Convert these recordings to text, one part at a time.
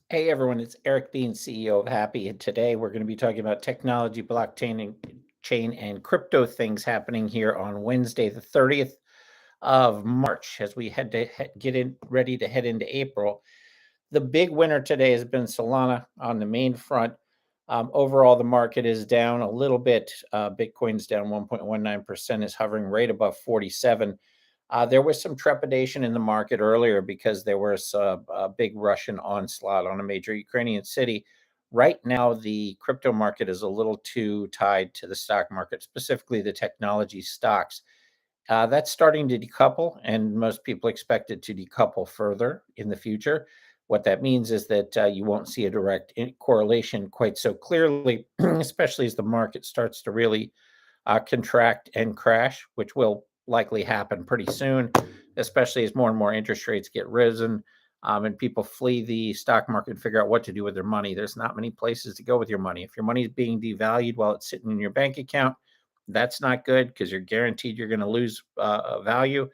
Hey everyone, it's Eric Beans, CEO of HapPhi, and today we're going to be talking about technology, blockchain, and chain and crypto things happening here on Wednesday, the 30th of March, as we head to get in ready to head into April. The big winner today has been Solana on the main front. Overall, the market is down a little bit. Bitcoin's down 1.19%, is hovering right above 47. There was some trepidation in the market earlier because there was a big Russian onslaught on a major Ukrainian city. Right now, the crypto market is a little too tied to the stock market, specifically the technology stocks. That's starting to decouple, and most people expect it to decouple further in the future. What that means is that you won't see a direct correlation quite so clearly, especially as the market starts to really contract and crash, which will likely happen pretty soon, especially as more and more interest rates get risen and people flee the stock market and figure out what to do with their money. There's not many places to go with your money. If your money is being devalued while it's sitting in your bank account, that's not good because you're guaranteed you're going to lose value.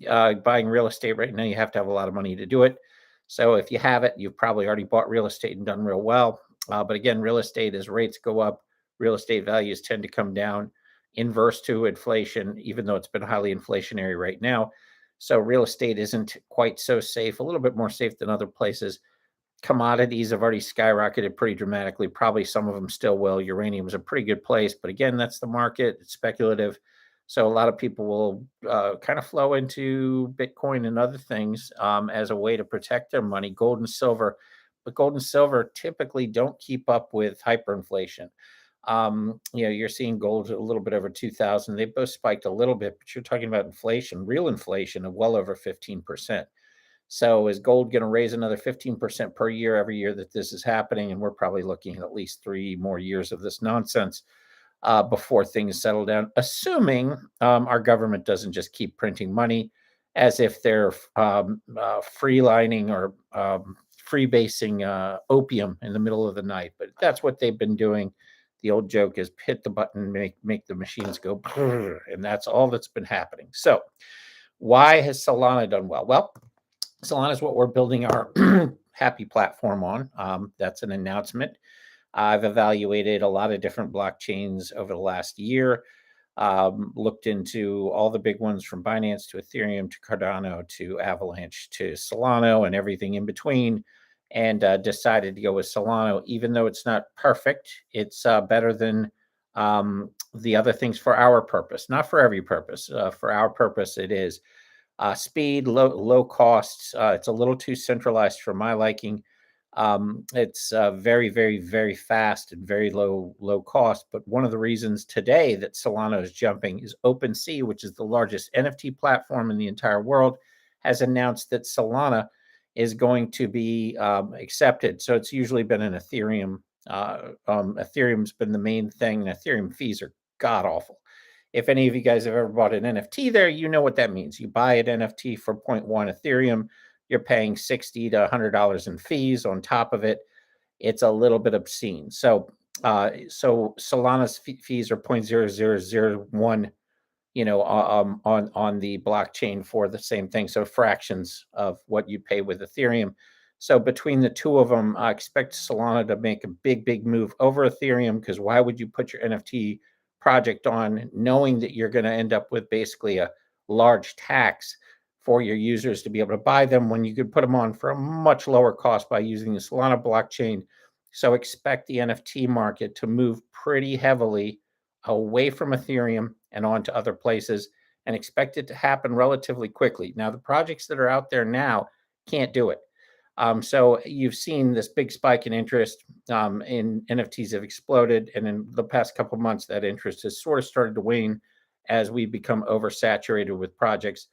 Buying real estate right now, you have to have a lot of money to do it. So if you have it, you've probably already bought real estate and done real well. But again, real estate, as rates go up, real estate values tend to come down inverse to inflation, even though it's been highly inflationary right now. So real estate isn't quite so safe, a little bit more safe than other places. Commodities have already skyrocketed pretty dramatically. Probably some of them still will. Uranium is a pretty good place, but again, that's the market. It's speculative. So a lot of people will kind of flow into Bitcoin and other things as a way to protect their money, gold and silver. But gold and silver typically don't keep up with hyperinflation. You're seeing gold a little bit over 2,000. They both spiked a little bit, but you're talking about inflation, real inflation of well over 15%. So is gold going to raise another 15% per year every year that this is happening? And we're probably looking at least 3 more years of this nonsense before things settle down, assuming our government doesn't just keep printing money as if they're freelining or freebasing opium in the middle of the night. But that's what they've been doing. The old joke is hit the button, make the machines go, and that's all that's been happening. So, why has Solana done well? Well, Solana is what we're building our HapPhi platform on. That's an announcement. I've evaluated a lot of different blockchains over the last year, looked into all the big ones from Binance to Ethereum to Cardano to Avalanche to Solano and everything in between, and decided to go with Solano. Even though it's not perfect, it's better than the other things for our purpose, not for every purpose. For our purpose, it is. Speed, low costs. It's a little too centralized for my liking. It's very, very, very fast and very low cost. But one of the reasons today that Solana is jumping is OpenSea, which is the largest NFT platform in the entire world, has announced that Solana is going to be accepted. So it's usually been an Ethereum. Ethereum's been the main thing. Ethereum fees are god awful. If any of you guys have ever bought an NFT there, you know what that means. You buy an NFT for zero point 0.1 Ethereum, you're paying $60 to $100 in fees on top of it. It's a little bit obscene. So Solana's fees are 0.0001, on the blockchain for the same thing. So fractions of what you pay with Ethereum. So between the two of them, I expect Solana to make a big move over Ethereum, because why would you put your NFT project on knowing that you're going to end up with basically a large tax for your users to be able to buy them when you could put them on for a much lower cost by using the Solana blockchain? So expect the NFT market to move pretty heavily away from Ethereum and on to other places, and expect it to happen relatively quickly. Now, the projects that are out there now can't do it. So you've seen this big spike in interest in NFTs have exploded, and in the past couple of months, that interest has sort of started to wane as we become oversaturated with projects.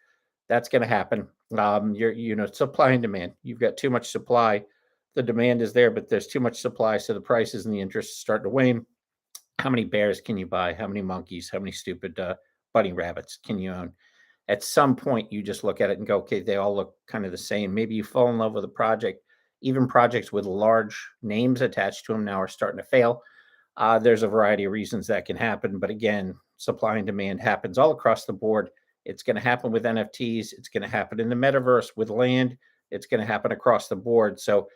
That's going to happen. Supply and demand. You've got too much supply. The demand is there, but there's too much supply, so the prices and the interest start to wane. How many bears can you buy? How many monkeys? How many stupid bunny rabbits can you own? At some point, you just look at it and go, okay, they all look kind of the same. Maybe you fall in love with a project. Even projects with large names attached to them now are starting to fail. There's a variety of reasons that can happen. But again, supply and demand happens all across the board. It's going to happen with NFTs. It's going to happen in the metaverse with land. It's going to happen across the board. So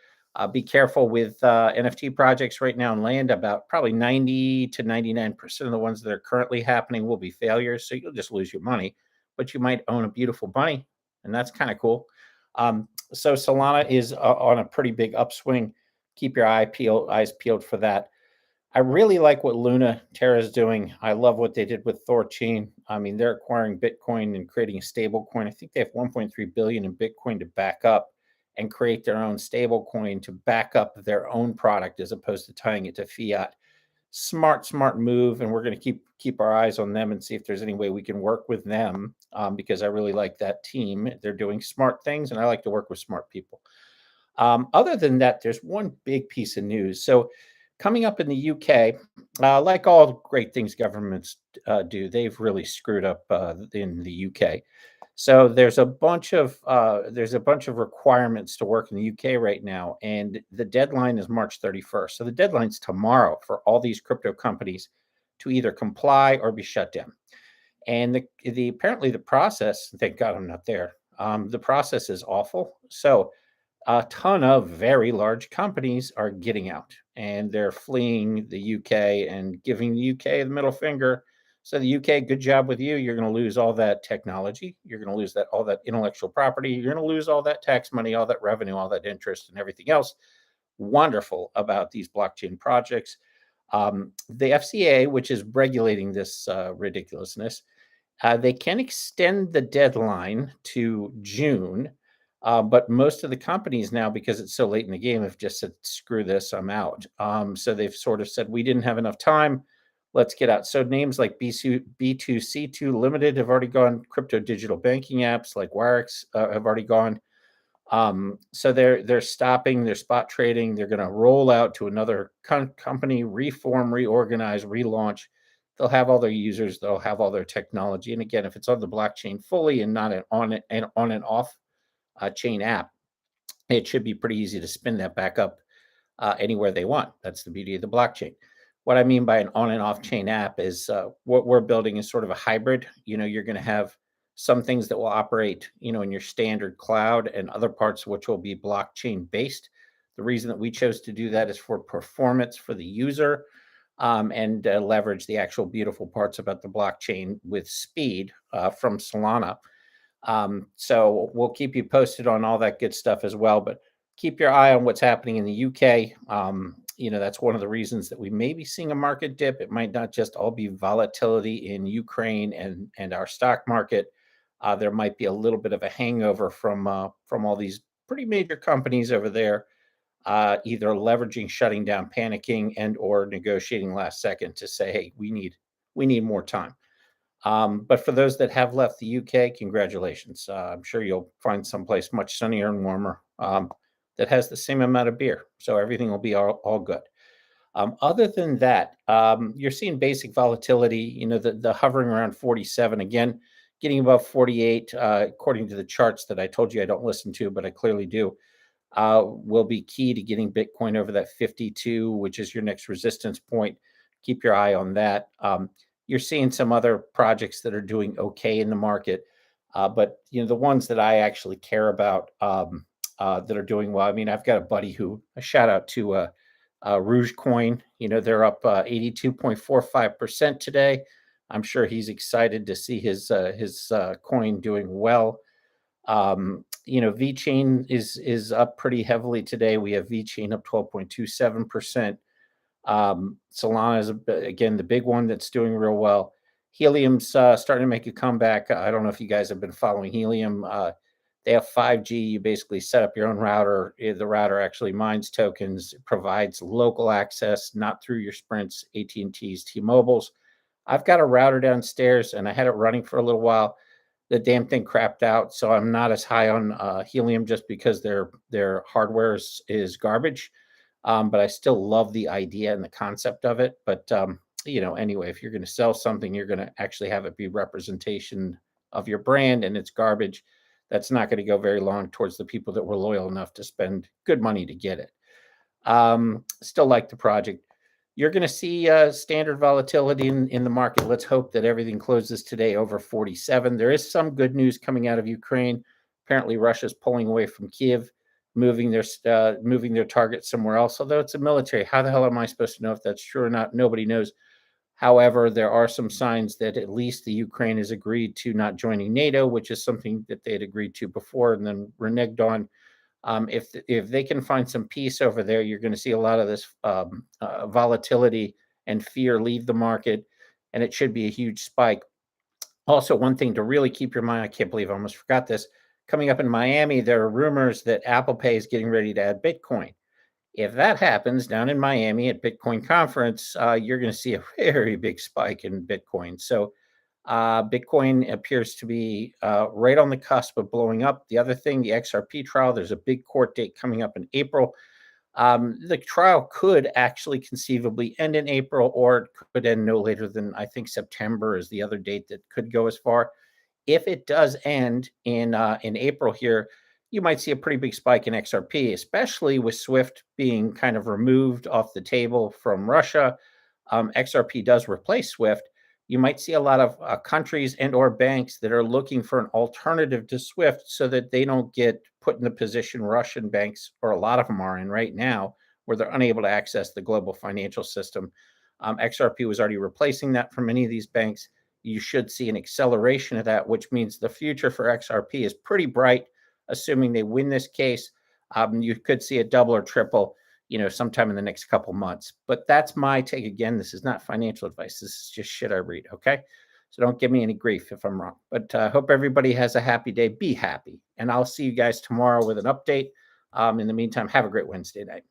Be careful with NFT projects right now in land. About probably 90 to 99% of the ones that are currently happening will be failures. So you'll just lose your money, but you might own a beautiful bunny, and that's kind of cool. So Solana is on a pretty big upswing. Keep your eyes peeled for that. I really like what Luna Terra is doing. I love what they did with Thorchain. I mean, they're acquiring Bitcoin and creating a stable coin. I think they have 1.3 billion in Bitcoin to back up and create their own stable coin to back up their own product as opposed to tying it to fiat. Smart move, and we're going to keep our eyes on them and see if there's any way we can work with them, because I really like that team. They're doing smart things, and I like to work with smart people. Other than that, there's one big piece of news. So, coming up in the UK, like all great things governments do, they've really screwed up in the UK. So there's a bunch of requirements to work in the UK right now, and the deadline is March 31st. So the deadline's tomorrow for all these crypto companies to either comply or be shut down. And the apparently the process, thank God I'm not there. The process is awful. So a ton of very large companies are getting out and they're fleeing the UK and giving the UK the middle finger. So the UK, good job with you. You're going to lose all that technology. You're going to lose that all that intellectual property. You're going to lose all that tax money, all that revenue, all that interest, and everything else. Wonderful about these blockchain projects. The FCA, which is regulating this ridiculousness, they can extend the deadline to June, but most of the companies now, because it's so late in the game, have just said, "Screw this, I'm out." So they've sort of said, "We didn't have enough time. Let's get out." So names like B2C2 Limited have already gone. Crypto digital banking apps like Wirex have already gone. So they're stopping their spot trading. They're going to roll out to another company, reform, reorganize, relaunch. They'll have all their users. They'll have all their technology. And again, if it's on the blockchain fully and not an on and off chain app, it should be pretty easy to spin that back up anywhere they want. That's the beauty of the blockchain. What I mean by an on and off chain app is what we're building is sort of a hybrid. You're going to have some things that will operate, in your standard cloud and other parts which will be blockchain based. The reason that we chose to do that is for performance for the user, and leverage the actual beautiful parts about the blockchain with speed from Solana. So we'll keep you posted on all that good stuff as well. But keep your eye on what's happening in the UK. That's one of the reasons that we may be seeing a market dip. It might not just all be volatility in Ukraine and our stock market. There might be a little bit of a hangover from all these pretty major companies over there, either leveraging, shutting down, panicking, and or negotiating last second to say, "Hey, we need more time." But for those that have left the UK, congratulations. I'm sure you'll find someplace much sunnier and warmer, that has the same amount of beer. So everything will be all good. Other than that, you're seeing basic volatility, the hovering around 47 again, getting above 48, according to the charts that I told you I don't listen to, but I clearly do, will be key to getting Bitcoin over that 52, which is your next resistance point. Keep your eye on that. You're seeing some other projects that are doing okay in the market, but the ones that I actually care about, that are doing well. I mean, I've got a buddy who a shout out to Rouge Coin. They're up 82.45% today. I'm sure he's excited to see his coin doing well. VeChain is up pretty heavily today. We have VeChain up 12.27%. Solana is again the big one that's doing real well. Helium's starting to make a comeback. I don't know if you guys have been following Helium. They have 5G. You basically set up your own router. The router actually mines tokens, provides local access, not through your Sprints, AT&Ts, T-Mobiles. I've got a router downstairs, and I had it running for a little while. The damn thing crapped out, so I'm not as high on Helium just because their hardware is garbage. But I still love the idea and the concept of it. But anyway, if you're going to sell something, you're going to actually have it be representation of your brand, and it's garbage. That's not going to go very long towards the people that were loyal enough to spend good money to get it. Still like the project. You're going to see standard volatility in the market. Let's hope that everything closes today over 47. There is some good news coming out of Ukraine. Apparently, Russia's pulling away from Kiev. moving their target somewhere else. Although it's a military, how the hell am I supposed to know if that's true or not? Nobody knows. However, there are some signs that at least the Ukraine has agreed to not joining NATO, which is something that they had agreed to before and then reneged on. If they can find some peace over there, you're going to see a lot of this volatility and fear leave the market, and it should be a huge spike. Also, one thing to really keep your mind, I can't believe I almost forgot this. Coming up in Miami, there are rumors that Apple Pay is getting ready to add Bitcoin. If that happens down in Miami at Bitcoin conference, you're going to see a very big spike in Bitcoin. So Bitcoin appears to be right on the cusp of blowing up. The other thing, the XRP trial, there's a big court date coming up in April. The trial could actually conceivably end in April, or it could end no later than, I think, September is the other date that could go as far. If it does end in April here, you might see a pretty big spike in XRP, especially with SWIFT being kind of removed off the table from Russia. XRP does replace SWIFT. You might see a lot of countries and or banks that are looking for an alternative to SWIFT so that they don't get put in the position Russian banks, or a lot of them are in right now, where they're unable to access the global financial system. XRP was already replacing that for many of these banks. You should see an acceleration of that, which means the future for XRP is pretty bright, assuming they win this case. You could see a double or triple, sometime in the next couple months. But that's my take. Again, this is not financial advice. This is just shit I read, okay? So don't give me any grief if I'm wrong. But I hope everybody has a happy day. Be happy. And I'll see you guys tomorrow with an update. In the meantime, have a great Wednesday night.